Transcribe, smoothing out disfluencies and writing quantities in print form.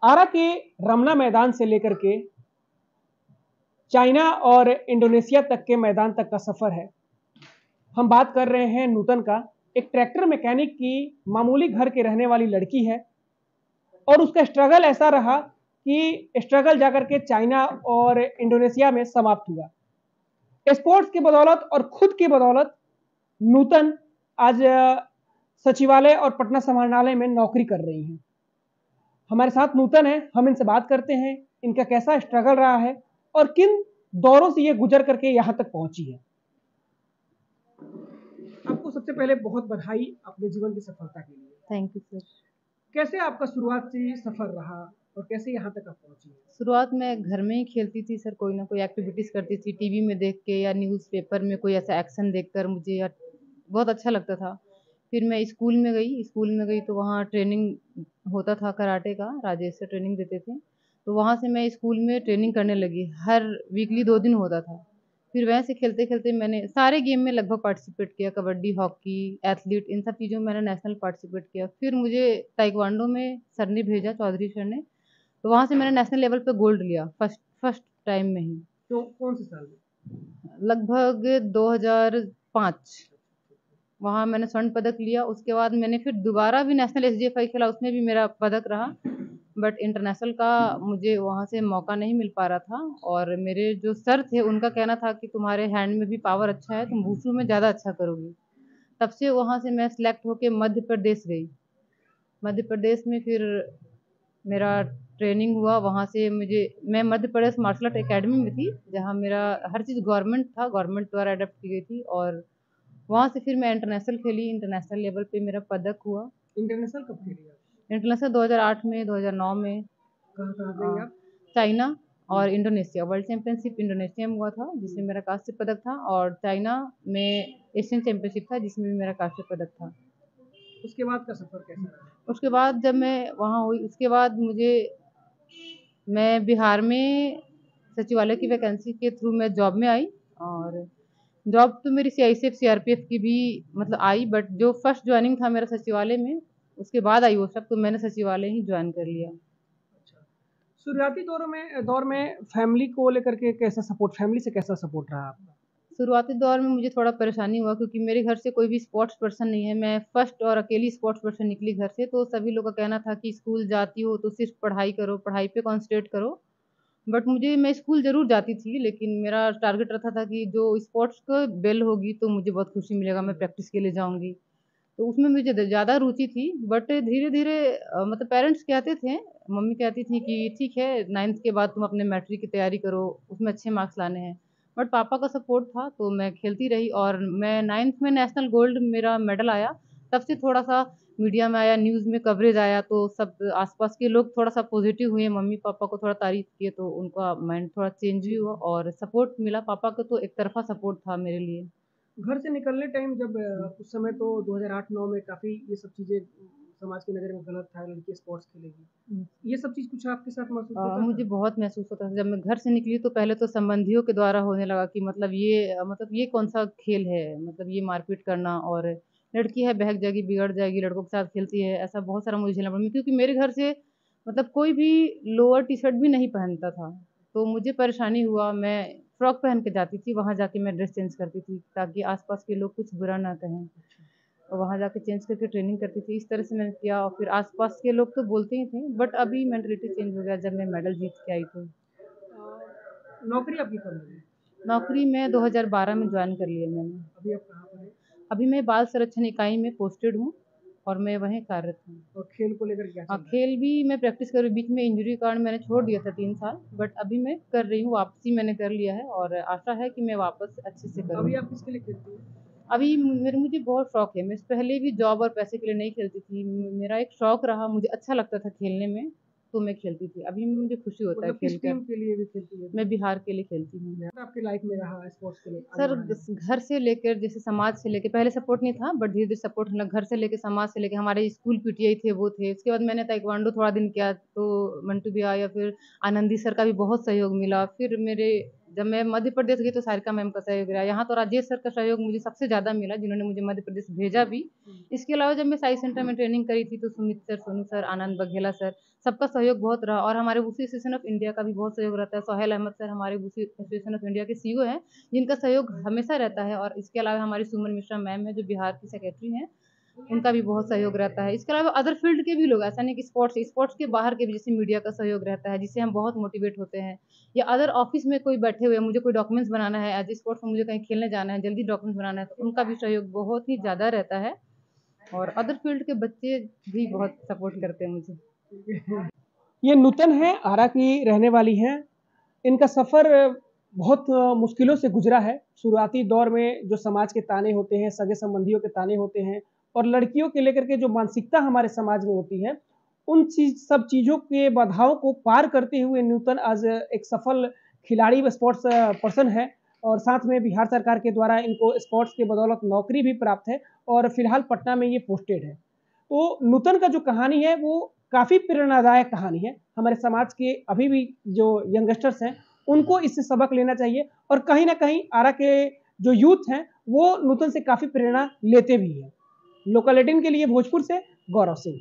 आरा के रमना मैदान से लेकर के चाइना और इंडोनेशिया तक के मैदान तक का सफर है। हम बात कर रहे हैं नूतन का, एक ट्रैक्टर मैकेनिक की मामूली घर के रहने वाली लड़की है और उसका स्ट्रगल ऐसा रहा कि स्ट्रगल जाकर के चाइना और इंडोनेशिया में समाप्त हुआ। स्पोर्ट्स की बदौलत और खुद की बदौलत नूतन आज सचिवालय और पटना समाहरणालय में नौकरी कर रही हैं। हमारे साथ नूतन है, हम इनसे बात करते हैं इनका कैसा स्ट्रगल रहा है और किन दौरों से ये गुजर करके यहाँ तक पहुंची है। आपको सबसे पहले बहुत बधाई अपने जीवन की सफलता के लिए। Thank you sir. कैसे आपका शुरुआत से सफर रहा और कैसे यहाँ तक आप पहुंची? शुरुआत में घर में ही खेलती थी सर, कोई ना कोई एक्टिविटीज़ करती थी टीवी में देख के या न्यूज़पेपर में कोई ऐसा एक्शन देखकर मुझे या बहुत अच्छा लगता था। फिर मैं स्कूल में गई तो वहाँ ट्रेनिंग होता था कराटे का, राजेश से ट्रेनिंग देते थे, तो वहाँ से मैं स्कूल में ट्रेनिंग करने लगी। हर वीकली 2 दिन होता था। फिर वैसे खेलते-खेलते मैंने सारे गेम में लगभग पार्टिसिपेट किया, कबड्डी, हॉकी, एथलीट, इन सब चीज़ों में मैंने नेशनल पार्टिसिपेट किया। फिर मुझे ताइक्वांडो में सर ने भेजा, चौधरी सर ने, तो वहाँ से मैंने नेशनल लेवल पे गोल्ड लिया फर्स्ट टाइम में ही। तो कौन से साल में? लगभग 2005 वहाँ मैंने स्वर्ण पदक लिया। उसके बाद मैंने फिर दोबारा भी नेशनल एसजीएफआई खेला, उसमें भी मेरा पदक रहा, बट इंटरनेशनल का मुझे वहाँ से मौका नहीं मिल पा रहा था। और मेरे जो सर थे उनका कहना था कि तुम्हारे हैंड में भी पावर अच्छा है, तुम वुशु में ज़्यादा अच्छा करोगी। तब से वहाँ से मैं सिलेक्ट होके मध्य प्रदेश गई। मध्य प्रदेश में फिर मेरा ट्रेनिंग हुआ। वहाँ से मैं Madhya Pradesh martial art academy में थी, जहाँ मेरा हर चीज़ गवर्नमेंट था, गवर्नमेंट द्वारा अडॉप्ट की गई थी। और वहाँ से फिर मैं इंटरनेशनल खेली, इंटरनेशनल लेवल पे मेरा पदक हुआ। इंटरनेशनल कब खेली आप? इंटरनेशनल 2008 में, 2009 में। कहाँ गई आप? चाइना और इंडोनेशिया, वर्ल्ड चैंपियनशिप इंडोनेशिया में हुआ था जिसमें मेरा कांस्य पदक था, और चाइना में एशियन चैंपियनशिप था जिसमें भी मेरा कांस्य पदक था। उसके बाद का सफर कैसा रहा? उसके बाद जब मैं वहाँ हुई, उसके बाद मैं बिहार में सचिवालय की वैकेंसी के थ्रू मैं जॉब में आई। और जॉब तो मेरी सीआईएसएफ सीआरपीएफ की भी मतलब आई, बट जो फर्स्ट ज्वाइनिंग था मेरा सचिवालय में, उसके बाद आई वो सब, तो मैंने सचिवालय ही ज्वाइन कर लिया। अच्छा, शुरुआती दौर में फैमिली को लेकर के कैसा सपोर्ट, फैमिली से कैसा सपोर्ट रहा आपका? शुरुआती दौर में मुझे थोड़ा परेशानी हुआ क्योंकि मेरे घर से कोई भी स्पोर्ट्स पर्सन नहीं है। मैं फर्स्ट और अकेली स्पोर्ट्स पर्सन निकली घर से, तो सभी लोग का कहना था कि स्कूल जाती हो तो सिर्फ पढ़ाई करो, पढ़ाई पे कॉन्सेंट्रेट करो। बट मैं स्कूल ज़रूर जाती थी, लेकिन मेरा टारगेट रहता था कि जो स्पोर्ट्स का बेल होगी तो मुझे बहुत खुशी मिलेगा, मैं प्रैक्टिस के लिए जाऊँगी। तो उसमें मुझे ज़्यादा रुचि थी। बट धीरे-धीरे मतलब पेरेंट्स कहते थे, मम्मी कहती थी कि ठीक है 9th के बाद तुम अपने मैट्रिक की तैयारी करो, उसमें अच्छे मार्क्स लाने हैं। बट पापा का सपोर्ट था तो मैं खेलती रही, और मैं 9th में नेशनल गोल्ड मेरा मेडल आया। तब से थोड़ा-सा मीडिया में आया, न्यूज़ में कवरेज आया, तो सब आस-पास के लोग थोड़ा-सा पॉज़िटिव हुए, मम्मी-पापा को थोड़ा तारीफ़ किए तो उनका माइंड थोड़ा चेंज भी हुआ और सपोर्ट मिला। पापा का तो एक तरफ़ा सपोर्ट था मेरे लिए। घर से निकलने टाइम जब उस समय तो 2008-9 में काफ़ी ये सब चीज़ें समाज की नज़र में गलत था, लड़की स्पोर्ट्स खेलेगी। ये सब चीज़ कुछ आपके साथ महसूस होता था? मुझे बहुत महसूस होता था। जब मैं घर से निकली तो पहले तो संबंधियों के द्वारा होने लगा कि मतलब ये कौन-सा खेल है? मतलब ये मारपीट करना, और लड़की है बहक जाएगी, बिगड़ जाएगी, लड़कों के साथ खेलती है, ऐसा बहुत सारा मुझे झेलना पड़ा। क्योंकि मेरे घर से मतलब कोई भी लोअर टी-शर्ट भी नहीं पहनता था, तो मुझे परेशानी हुआ। मैं फ्रॉक पहन के जाती थी, वहाँ जाके मैं ड्रेस चेंज करती थी ताकि आस-पास के लोग कुछ बुरा ना कहें। और वहाँ जाके चेंज करके ट्रेनिंग करती थी। इस तरह से मैंने किया, और फिर आस-पास के लोग तो बोलते ही थे, बट अभी मेंटालिटी चेंज हो गया जब मैं मेडल जीत के आई तो। नौकरी आपकी कब लगी? नौकरी मैं 2012 में जॉइन कर लिया मैंने। अभी आप कहाँ पर हैं? अभी मैं बाल संरक्षण इकाई में पोस्टेड हूँ और मैं वहीं कार्यरत हूँ। और खेल को लेकर क्या चल रहा है? खेल भी मैं प्रैक्टिस कर रही हूँ। बीच में इंजरी के कारण मैंने छोड़ दिया था 3 साल, बट अभी मैं कर रही हूँ, वापसी मैंने कर लिया है और आशा है कि मैं वापस अच्छे से करूँ। अभी आप किसके लिए खेलती हैं? अभी मुझे बहुत शौक है। मैं पहले भी जॉब और पैसे के लिए नहीं खेलती थी। मेरा एक शौक रहा, मुझे अच्छा लगता था खेलने में, तो मैं खेलती थी। अभी मुझे खुशी होता है मतलब खेल किस कर। टीम के लिए भी खेलती है? मैं बिहार के लिए खेलती हूँ। आपकी लाइफ में रहा स्पोर्ट्स के लिए आगे सर बढ़ाने में? घर से लेकर, जैसे समाज से लेके, पहले सपोर्ट नहीं था, बट धीरे-धीरे सपोर्ट होने लगा। घर से लेके, समाज से लेके, हमारे स्कूल पीटीआई थे, वो थे। उसके बाद मैंने ताइक्वांडो थोड़ा दिन किया, तो मंटू भैया या फिर आनंदी सर का भी बहुत सहयोग मिला। फिर मेरे जब मैं मध्य प्रदेश गई तो सारिका मैम का सहयोग रहा, यहाँ तो राजेश सर का सहयोग मुझे सबसे ज़्यादा मिला, जिन्होंने मुझे मध्य प्रदेश भेजा भी। इसके अलावा जब मैं साई सेंटर में ट्रेनिंग करी थी तो सुमित सर, सोनू सर, आनंद बघेला सर, सबका सहयोग बहुत रहा। और हमारे वुशु एसोसिएशन ऑफ इंडिया का भी बहुत सहयोग रहता है। सोहेल अहमद सर हमारे वुशु एसोसिएशन ऑफ इंडिया के सीईओ हैं, जिनका सहयोग हमेशा रहता है। और इसके अलावा हमारी सुमन मिश्रा मैम है जो बिहार की सेक्रेटरी हैं, उनका भी बहुत सहयोग रहता है। इसके अलावा अदर फील्ड के भी लोग, ऐसा नहीं कि स्पोर्ट्स के बाहर के भी, जैसे मीडिया का सहयोग रहता है, जिससे हम बहुत मोटिवेट होते हैं। या अदर ऑफिस में कोई बैठे हुए, मुझे कोई डॉक्यूमेंट्स बनाना है, एज ए स्पोर्ट्स में मुझे कहीं खेलने जाना है, जल्दी डॉक्यूमेंट्स बनाना है, तो उनका भी सहयोग बहुत ही ज़्यादा रहता है। और अदर फील्ड के बच्चे भी बहुत सपोर्ट करते हैं मुझे। ये नूतन है, आरा की रहने वाली हैं। इनका सफ़र बहुत मुश्किलों से गुजरा है। शुरुआती दौर में जो समाज के ताने होते हैं, सगे संबंधियों के ताने होते हैं, और लड़कियों के लेकर के जो मानसिकता हमारे समाज में होती है, उन सब चीज़ों के बाधाओं को पार करते हुए नूतन आज एक सफल खिलाड़ी व स्पोर्ट्स पर्सन है। और साथ में बिहार सरकार के द्वारा इनको स्पोर्ट्स के बदौलत नौकरी भी प्राप्त है, और फिलहाल पटना में ये पोस्टेड है। तो नूतन का जो कहानी है वो काफ़ी प्रेरणादायक कहानी है। हमारे समाज के अभी भी जो यंगस्टर्स हैं, उनको इससे सबक लेना चाहिए, और कहीं न कहीं आरा के जो यूथ हैं, वो नूतन से काफ़ी प्रेरणा लेते भी हैं। लोकल 18 के लिए भोजपुर से गौरव सिंह।